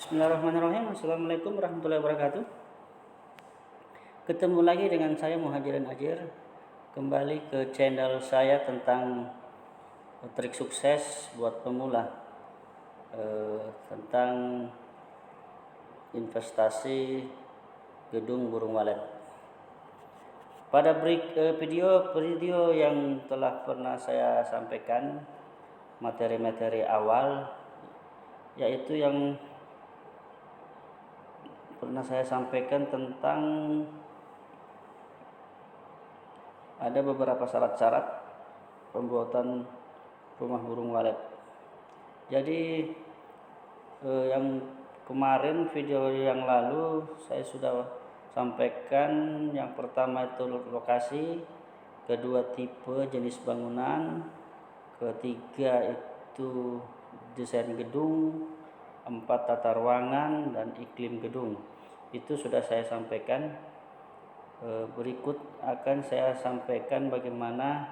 Bismillahirrahmanirrahim. Assalamualaikum warahmatullahi wabarakatuh. Ketemu lagi dengan saya Muhajirin Ajir. Kembali ke channel saya tentang trik sukses buat pemula, tentang investasi gedung burung walet. Pada video yang telah pernah saya sampaikan, materi-materi awal, yaitu yang pernah saya sampaikan tentang ada beberapa syarat-syarat pembuatan rumah burung walet. Jadi yang kemarin, video yang lalu saya sudah sampaikan, yang pertama itu lokasi, kedua tipe jenis bangunan, ketiga itu desain gedung, 4 tata ruangan dan iklim gedung. Itu sudah saya sampaikan. Berikut akan saya sampaikan bagaimana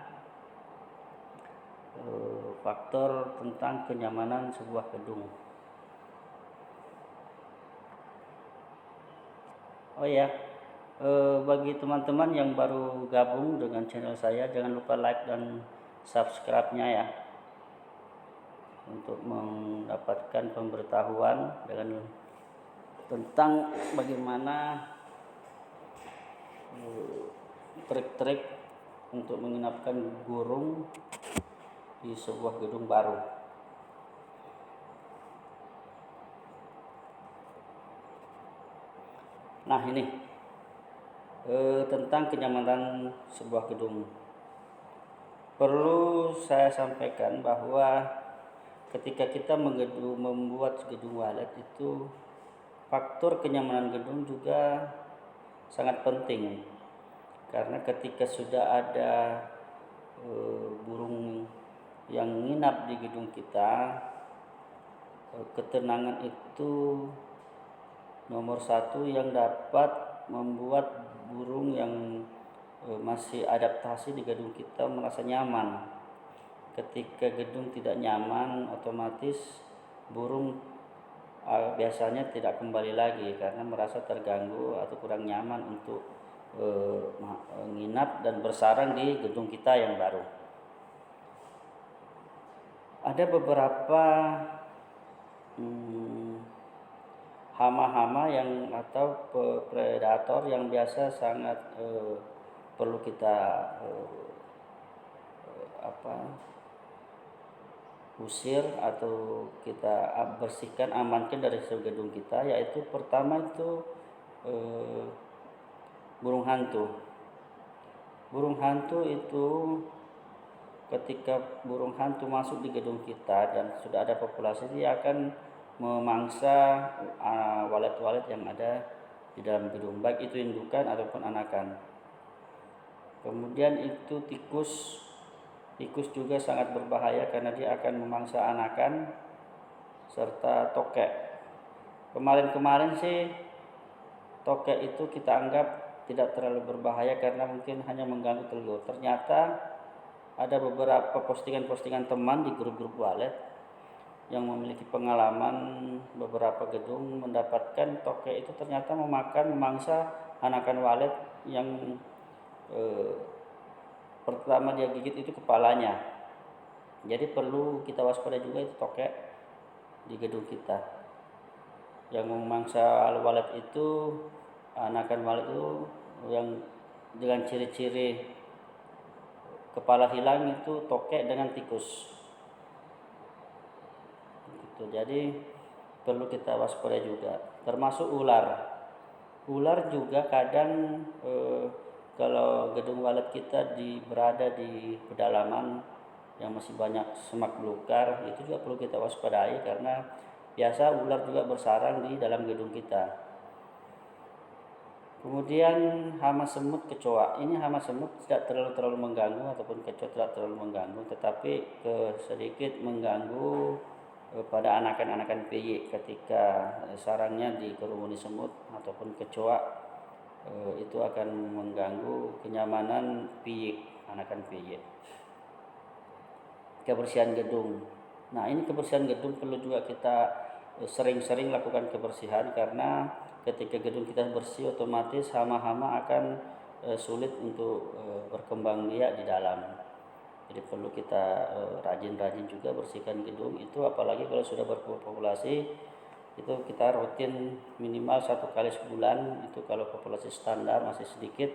faktor tentang kenyamanan sebuah gedung. Oh ya, bagi teman-teman yang baru gabung dengan channel saya, jangan lupa like dan subscribe-nya ya, untuk mendapatkan pemberitahuan tentang bagaimana trik-trik untuk menginapkan burung di sebuah gedung baru. Nah ini tentang kenyamanan sebuah gedung. Perlu saya sampaikan bahwa ketika kita membuat gedung walet itu, faktor kenyamanan gedung juga sangat penting. Karena ketika sudah ada burung yang nginap di gedung kita, ketenangan itu nomor satu yang dapat membuat burung yang masih adaptasi di gedung kita merasa nyaman. Ketika gedung tidak nyaman, otomatis burung biasanya tidak kembali lagi karena merasa terganggu atau kurang nyaman untuk menginap dan bersarang di gedung kita yang baru. Ada beberapa hama-hama yang atau predator yang biasa sangat perlu kita usir atau kita bersihkan, amankan dari gedung kita, yaitu pertama itu burung hantu. Burung hantu itu ketika burung hantu masuk di gedung kita dan sudah ada populasi, dia akan memangsa walet-walet yang ada di dalam gedung, baik itu indukan ataupun anakan. Kemudian itu tikus juga sangat berbahaya karena dia akan memangsa anakan serta tokek. Kemarin sih tokek itu kita anggap tidak terlalu berbahaya karena mungkin hanya mengganggu telur. Ternyata ada beberapa postingan teman di grup-grup walet yang memiliki pengalaman beberapa gedung mendapatkan tokek itu ternyata memangsa anakan walet yang pertama dia gigit itu kepalanya. Jadi perlu kita waspada juga itu tokek di gedung kita. Yang memangsa walet itu, anakan walet itu yang dengan ciri-ciri kepala hilang itu tokek dengan tikus. Gitu. Jadi perlu kita waspada juga. Termasuk ular. Ular juga kadang kalau gedung walet kita berada di pedalaman yang masih banyak semak belukar, itu juga perlu kita waspadai karena biasa ular juga bersarang di dalam gedung kita. Kemudian hama semut, kecoa. Ini hama semut tidak terlalu mengganggu ataupun kecoa tidak terlalu mengganggu, tetapi sedikit mengganggu pada anakan-anakan peyik ketika sarangnya dikerumuni semut ataupun kecoa. Itu akan mengganggu kenyamanan piyik, anakan piyik. Kebersihan gedung. Nah, ini kebersihan gedung perlu juga kita sering-sering lakukan kebersihan, karena ketika gedung kita bersih otomatis hama-hama akan sulit untuk berkembang biak di dalam. Jadi perlu kita rajin-rajin juga bersihkan gedung itu, apalagi kalau sudah berpopulasi itu kita rutin minimal 1 kali sebulan. Itu kalau populasi standar masih sedikit,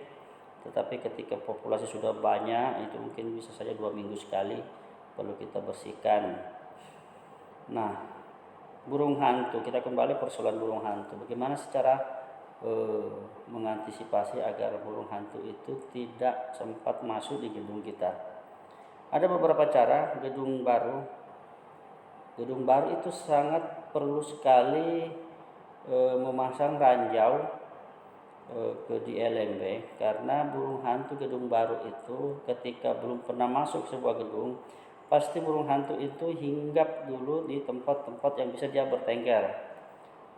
tetapi ketika populasi sudah banyak itu mungkin bisa saja 2 minggu sekali perlu kita bersihkan. Nah, burung hantu, kita kembali persoalan burung hantu. Bagaimana secara mengantisipasi agar burung hantu itu tidak sempat masuk di gedung kita? Ada beberapa cara. Gedung baru itu sangat perlu sekali memasang ranjau di LMB, karena burung hantu gedung baru itu ketika belum pernah masuk sebuah gedung, pasti burung hantu itu hinggap dulu di tempat-tempat yang bisa dia bertengger.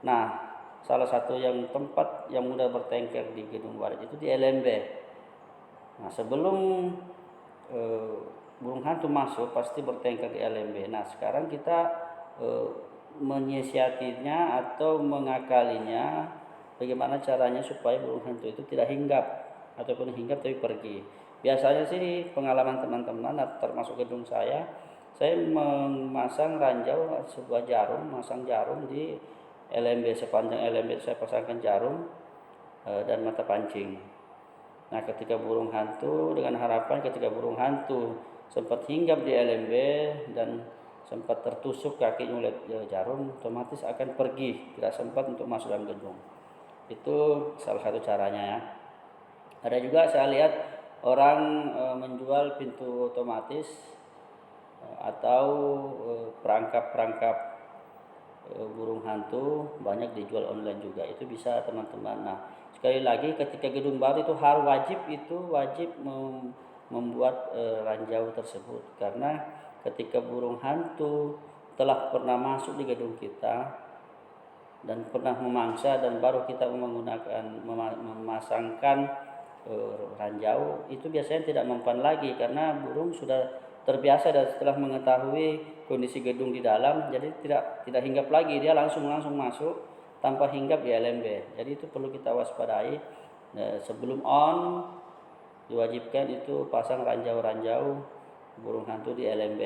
Nah, salah satu tempat yang mudah bertengger di gedung baru itu di LMB. Nah, sebelum burung hantu masuk pasti bertengger di LMB. Nah, sekarang kita menyiasatinya atau mengakalinya, bagaimana caranya supaya burung hantu itu tidak hinggap, ataupun hinggap tapi pergi. Biasanya sih pengalaman teman-teman termasuk gedung saya memasang ranjau, sebuah jarum, masang jarum di LMB. Sepanjang LMB saya pasangkan jarum dan mata pancing. Nah, ketika burung hantu, dengan harapan ketika burung hantu sempat hinggap di LMB dan sempat tertusuk kakinya oleh jarum, otomatis akan pergi, tidak sempat untuk masuk dalam gedung. Itu salah satu caranya ya. Ada juga saya lihat orang menjual pintu otomatis atau perangkap burung hantu, banyak dijual online juga. Itu bisa teman-teman. Nah, sekali lagi ketika gedung baru itu wajib membuat ranjau tersebut, karena ketika burung hantu telah pernah masuk di gedung kita dan pernah memangsa dan baru kita memasangkan ranjau, itu biasanya tidak mempan lagi karena burung sudah terbiasa dan setelah mengetahui kondisi gedung di dalam, jadi tidak hinggap lagi, dia langsung masuk tanpa hinggap di LMB. Jadi itu perlu kita waspadai. Sebelum on diwajibkan itu pasang ranjau-ranjau burung hantu di LMB.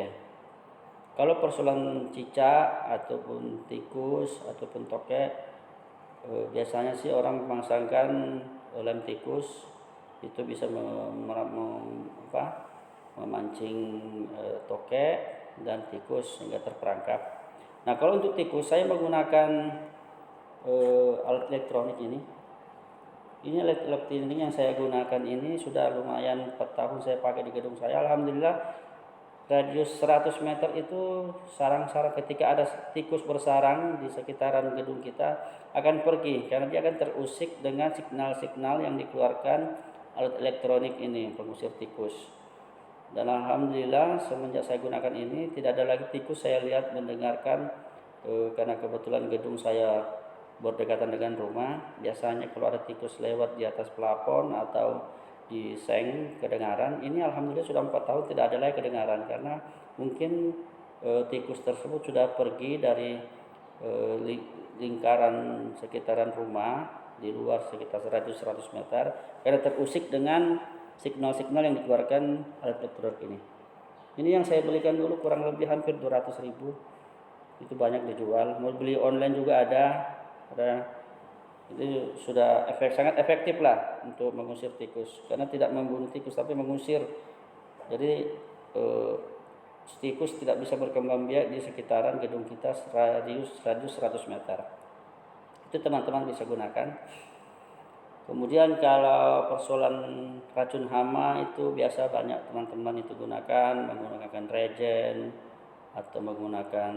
Kalau persoalan cicak ataupun tikus ataupun tokek, biasanya sih orang memasangkan lem tikus, itu bisa memancing tokek dan tikus sehingga terperangkap. Nah, kalau untuk tikus saya menggunakan alat elektronik ini. Ini alat elektronik yang saya gunakan ini sudah lumayan 4 tahun saya pakai di gedung saya. Alhamdulillah, radius 100 meter itu sarang-sarang, ketika ada tikus bersarang di sekitaran gedung kita akan pergi, karena dia akan terusik dengan signal-signal yang dikeluarkan alat elektronik ini pengusir tikus. Dan alhamdulillah semenjak saya gunakan ini tidak ada lagi tikus saya lihat mendengarkan, karena kebetulan gedung saya berdekatan dengan rumah. Biasanya kalau ada tikus lewat di atas plafon atau di seng kedengaran. Ini alhamdulillah sudah 4 tahun tidak ada lagi kedengaran, karena mungkin tikus tersebut sudah pergi dari lingkaran sekitaran rumah di luar sekitar 100 meter, karena terusik dengan signal-signal yang dikeluarkan alat elektronik ini. Ini yang saya belikan dulu kurang lebih hampir 200.000. Itu banyak dijual. Mau beli online juga ada. Itu sudah sangat efektif lah untuk mengusir tikus, karena tidak membunuh tikus tapi mengusir. Jadi tikus tidak bisa berkembang biak di sekitaran gedung kita radius 100 meter. Itu teman-teman bisa gunakan. Kemudian kalau persoalan racun hama itu biasa banyak teman-teman itu menggunakan rejen atau menggunakan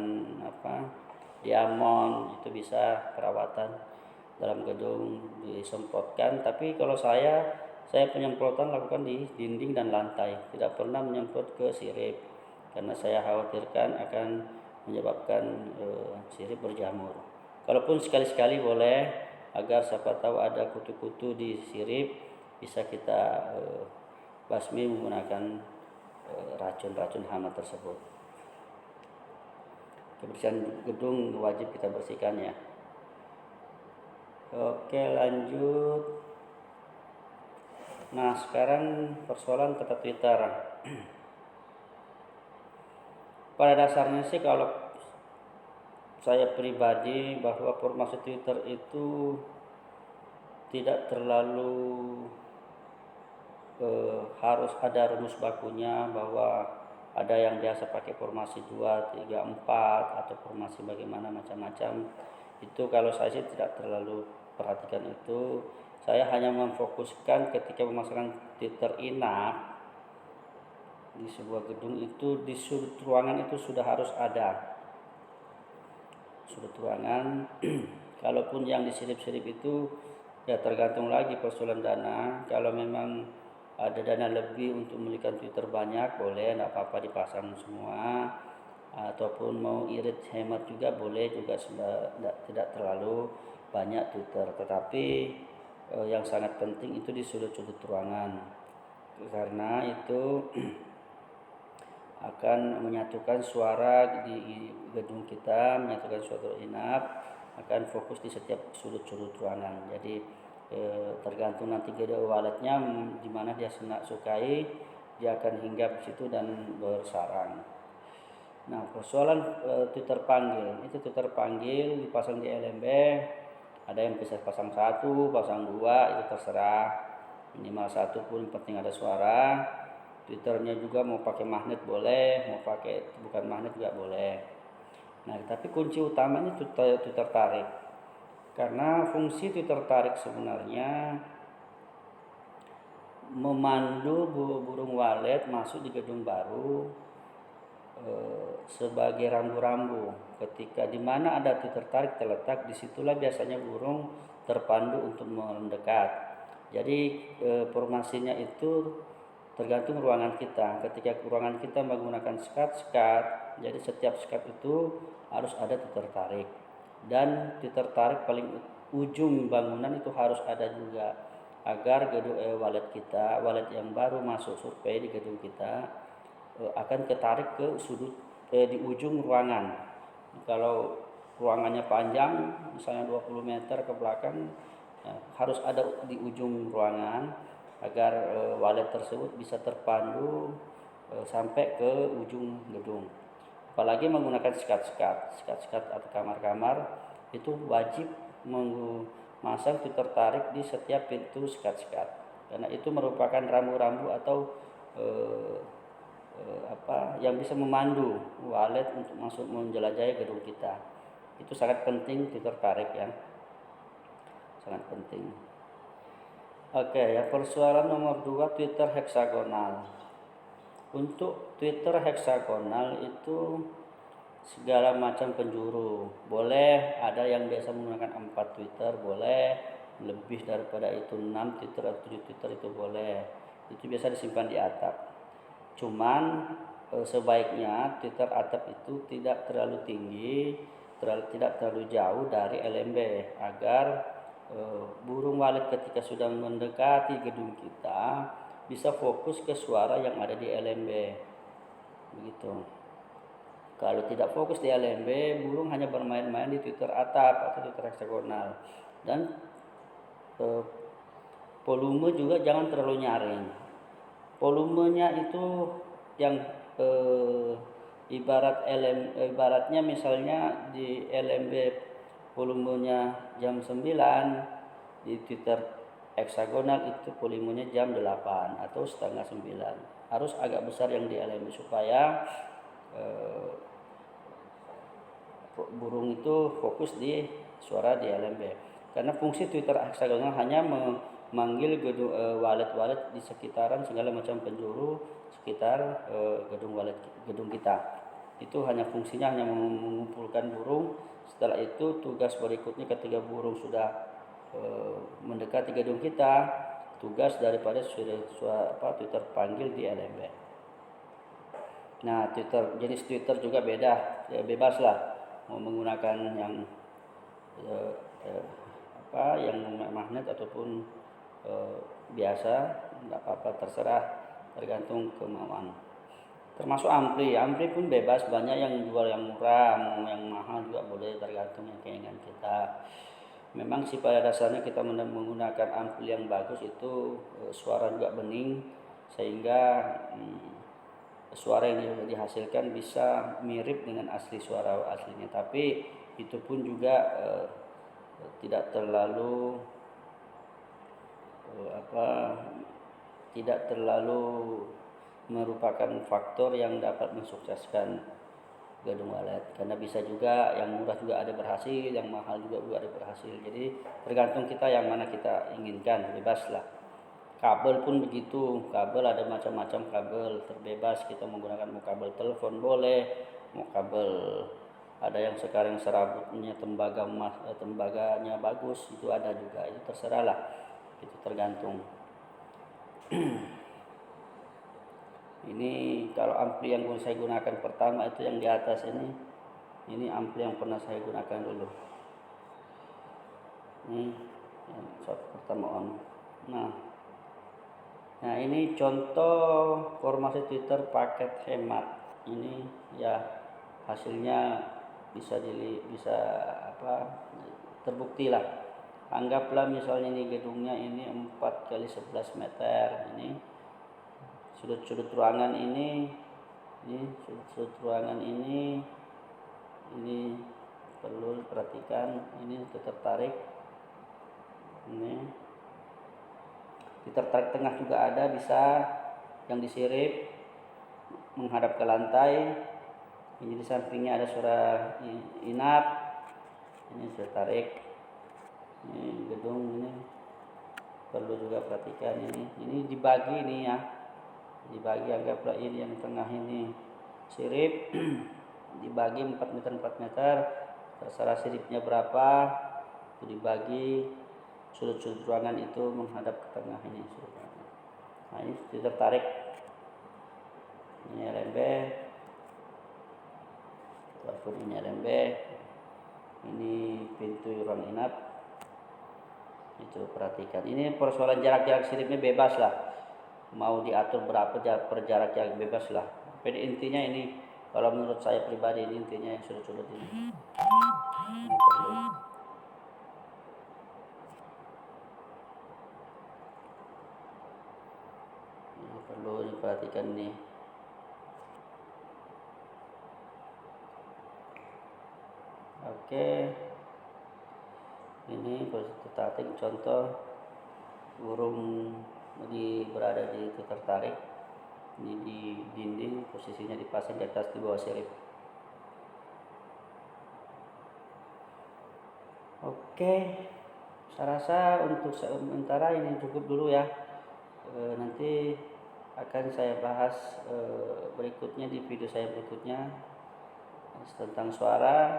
diamond, itu bisa perawatan dalam gedung disemprotkan. Tapi kalau saya penyemprotan lakukan di dinding dan lantai, tidak pernah menyemprot ke sirip, karena saya khawatirkan akan menyebabkan sirip berjamur. Kalaupun sekali-sekali boleh, agar siapa tahu ada kutu-kutu di sirip, bisa kita basmi menggunakan racun-racun hama tersebut. kebersihan gedung wajib kita bersihkan ya. Oke, lanjut. Nah, sekarang persoalan tentang Twitter. Pada dasarnya sih kalau saya pribadi bahwa formasi Twitter itu tidak terlalu harus ada rumus bakunya, bahwa ada yang biasa pakai formasi 2, 3, 4 atau formasi bagaimana macam-macam. Itu kalau saya sih tidak terlalu perhatikan itu. Saya hanya memfokuskan ketika memasangkan Twitter inap di sebuah gedung itu, di sudut ruangan itu sudah harus ada sudut ruangan. Kalaupun yang disilip-silip itu ya tergantung lagi persoalan dana. Kalau memang ada dana lebih untuk membelikan Twitter banyak, boleh, tidak apa-apa dipasang semua. Ataupun mau irit hemat juga boleh juga, tidak terlalu banyak Twitter. Tetapi yang sangat penting itu di sudut-sudut ruangan, karena itu akan menyatukan suara di gedung kita, menyatukan suara inap, akan fokus di setiap sudut-sudut ruangan. Jadi tergantung nanti waletnya di mana dia sukai, dia akan hinggap di situ dan bersarang. Nah, persoalan Twitter panggil, itu Twitter panggil dipasang di LMB, ada yang bisa pasang 1, pasang 2, itu terserah, minimal 1 pun penting ada suara. Twitternya juga mau pakai magnet boleh, mau pakai bukan magnet juga boleh. Nah, tapi kunci utamanya Twitter tarik, karena fungsi Twitter tarik sebenarnya memandu burung walet masuk di gedung baru sebagai rambu-rambu. Ketika di mana ada Twitter tarik terletak, disitulah biasanya burung terpandu untuk mendekat. Jadi formasinya itu tergantung ruangan kita. Ketika ruangan kita menggunakan skat, jadi setiap skat itu harus ada Twitter tarik, dan Twitter tarik paling ujung bangunan itu harus ada juga, agar gedung walet yang baru masuk survei di gedung kita akan ketarik ke sudut di ujung ruangan. Kalau ruangannya panjang, misalnya 20 meter ke belakang, harus ada di ujung ruangan, agar walet tersebut bisa terpandu sampai ke ujung gedung. Apalagi menggunakan skat atau kamar-kamar, itu wajib memasang Twitter tarik di setiap pintu skat, karena itu merupakan rambu-rambu atau yang bisa memandu walet untuk masuk menjelajahi gedung kita. Itu sangat penting Twitter tarik ya, sangat penting. Oke, ya, persoalan nomor 2, Twitter heksagonal. Untuk Twitter heksagonal itu segala macam penjuru boleh, ada yang biasa menggunakan 4 Twitter boleh, lebih daripada itu 6 Twitter atau 7 Twitter itu boleh. Itu biasa disimpan di atap. Cuman sebaiknya Twitter atap itu tidak terlalu tinggi, tidak terlalu jauh dari LMB, agar burung walet ketika sudah mendekati gedung kita bisa fokus ke suara yang ada di LMB. Begitu. Kalau tidak fokus di LMB, burung hanya bermain-main di Twitter atap atau Twitter heksagonal. Dan volume juga jangan terlalu nyaring. Volumenya itu yang ibaratnya misalnya di LMB volumenya jam 9, di Twitter heksagonal itu volumenya jam 8 atau setengah 9. Harus agak besar yang di LMB supaya burung itu fokus di suara di LMB. Karena fungsi Twitter heksagonal hanya memanggil walet-walet di sekitaran segala macam penjuru sekitar gedung kita. Itu hanya fungsinya hanya mengumpulkan burung. Setelah itu tugas berikutnya ketika burung sudah mendekati gedung kita, tugas daripada Twitter panggil di LMB. Nah, jenis Twitter juga beda, ya bebas lah mau menggunakan yang yang magnet ataupun biasa, tidak apa-apa, terserah, tergantung kemauan. Termasuk ampli pun bebas, banyak yang jual yang murah, mau yang mahal juga boleh, tergantung yang keinginan kita. Memang sih pada dasarnya kita menggunakan ampli yang bagus itu suara juga bening, sehingga suara yang dihasilkan bisa mirip dengan asli suara aslinya. Tapi itu pun juga tidak terlalu tidak terlalu merupakan faktor yang dapat mensukseskan gedung walet, karena bisa juga yang murah juga ada berhasil, yang mahal juga ada berhasil. Jadi tergantung kita yang mana kita inginkan, bebas lah. Kabel pun begitu, kabel ada macam-macam kabel, terbebas kita menggunakan, mau kabel telepon boleh, mau kabel ada yang sekarang serabutnya tembaganya bagus, itu ada juga, itu terserah lah, itu tergantung. Ini kalau ampli yang saya gunakan pertama itu yang di atas ini ampli yang pernah saya gunakan dulu. Ini yang shot pertama on. Nah ini contoh formasi Twitter paket hemat. Ini ya hasilnya bisa terbukti lah. Anggaplah misalnya ini gedungnya ini 4 kali 11 meter. Ini sudut-sudut ruangan ini sudut-sudut ruangan ini perlu perhatikan, ini tertarik, ini ditertarik tengah juga ada, bisa yang disirip menghadap ke lantai. Ini di sampingnya ada suara inap, ini sudah tarik. Ini gedung ini perlu juga perhatikan, ini dibagi ini ya, dibagi, anggaplah ini yang tengah ini sirip dibagi 4 meter 4 meter, terserah siripnya berapa, itu dibagi, sudut-sudut ruangan itu menghadap ke tengah ini sudut ruangan. Nah ini ditarik, ini LMB, walaupun ini LMB, ini pintu ruang inap, itu perhatikan. Ini persoalan jarak siripnya bebas lah, mau diatur berapa per jarak bebas lah. Tapi intinya ini, kalau menurut saya pribadi, ini intinya yang sudut-sudut ini perlu diperhatikan nih. Oke, ini tertarik, contoh burung berada di tertarik. Ini di dinding, posisinya dipasang di atas, di bawah sirip. Oke, saya rasa untuk sementara ini cukup dulu ya. Nanti akan saya bahas berikutnya di video saya berikutnya tentang suara,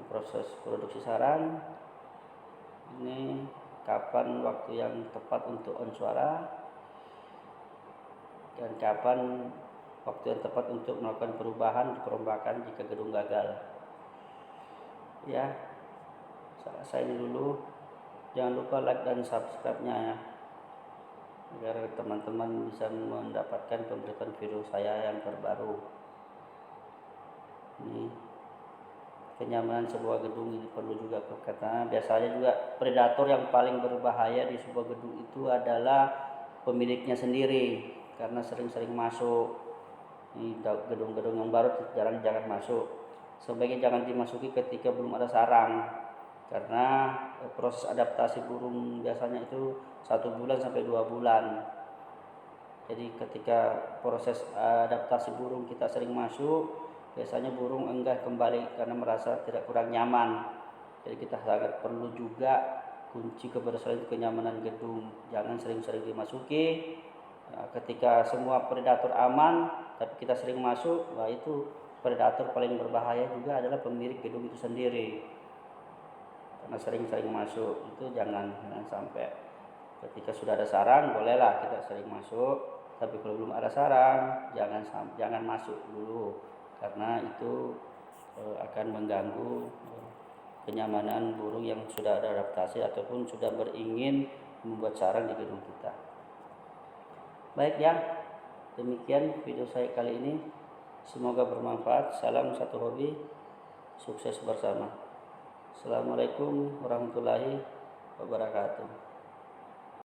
proses produksi sarang, ini kapan waktu yang tepat untuk on suara, dan kapan waktu yang tepat untuk melakukan perombakan jika gedung gagal. Ya, saya ini dulu. Jangan lupa like dan subscribe-nya ya, agar teman-teman bisa mendapatkan pemberitaan video saya yang terbaru. Ini kenyamanan sebuah gedung ini perlu juga, karena biasanya juga predator yang paling berbahaya di sebuah gedung itu adalah pemiliknya sendiri, karena sering-sering masuk. Ini gedung-gedung yang baru jangan masuk, sebaiknya jangan dimasuki ketika belum ada sarang, karena proses adaptasi burung biasanya itu 1 bulan sampai 2 bulan. Jadi ketika proses adaptasi burung kita sering masuk, biasanya burung enggak kembali karena merasa tidak kurang nyaman. Jadi kita sangat perlu juga kunci keberhasilan kenyamanan gedung, jangan sering-sering dimasuki. Ketika semua predator aman tapi kita sering masuk, itu predator paling berbahaya juga adalah pemilik gedung itu sendiri, karena sering-sering masuk. Itu jangan sampai. Ketika sudah ada sarang bolehlah kita sering masuk, tapi kalau belum ada sarang jangan masuk dulu, karena itu akan mengganggu kenyamanan burung yang sudah ada adaptasi ataupun sudah beringin membuat sarang di gedung kita. Baik ya, demikian video saya kali ini. Semoga bermanfaat. Salam satu hobi, sukses bersama. Assalamualaikum warahmatullahi wabarakatuh.